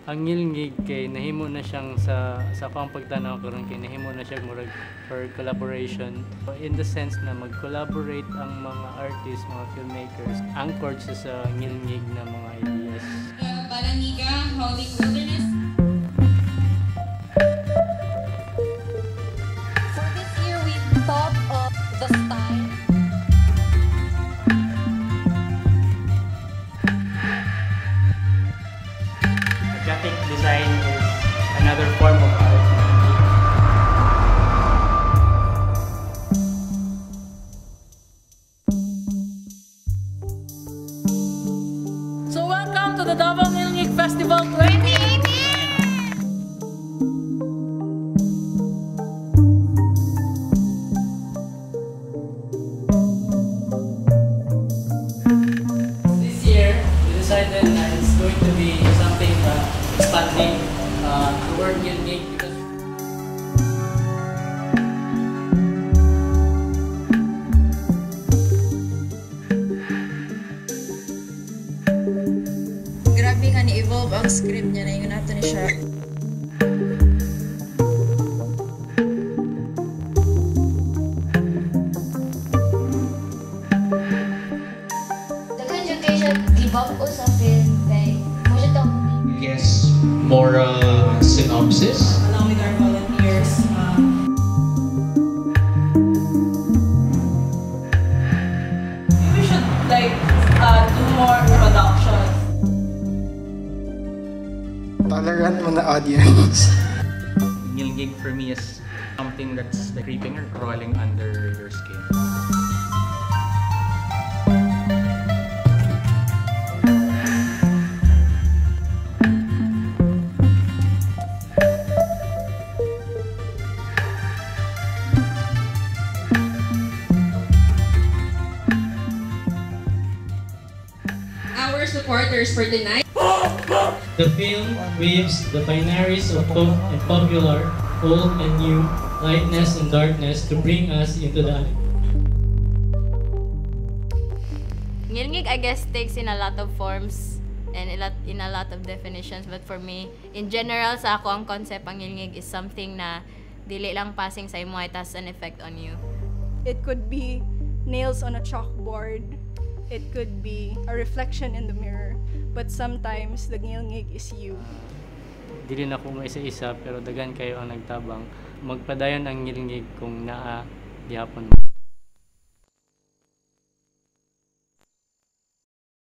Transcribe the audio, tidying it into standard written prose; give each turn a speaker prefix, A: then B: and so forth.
A: Ang ngilngig kay nahimo na siyang sa akong pagtanaw karon kay nahimo na siya murag for collaboration in the sense na mag-collaborate ang mga artists, mga filmmakers anchored sa ngilngig na mga ideas.
B: Balanghiga, Holy Wilderness.
C: For this year, we thought of the style.
A: Graphic design is another form of art.
D: So welcome to the Davao Ngilngig Festival 2018!
A: This year, we decided that it's going to be something expanding the word ngilngig because
B: Grabe nga ni-evolve ang script niya na yung nato ni siya.
C: Daghan jud kay siya gibang ko sa film kay mo siya tawag.
E: Guess more synopsis.
D: Along with our volunteers, we should like do more productions.
F: Tolerant mo na audience.
G: Ngilngig for me is something that's like creeping or crawling under your skin.
B: Our supporters for tonight.
H: The film weaves the binaries of folk and popular, old and new, lightness and darkness to bring us into the
I: Ngilngig, I guess, takes in a lot of forms and in a lot of definitions. But for me, in general, sa ako, ang concept ang ngilngig is something na dili lang passing sa imo, it has an effect on you.
J: It could be nails on a chalkboard. It could be a reflection in the mirror. But sometimes, the ngilngig is you.
A: dili na ko nga isa-isa pero daghan kayo ang nagtabang magpadayon ang ngilngig kung naa gihapon mo.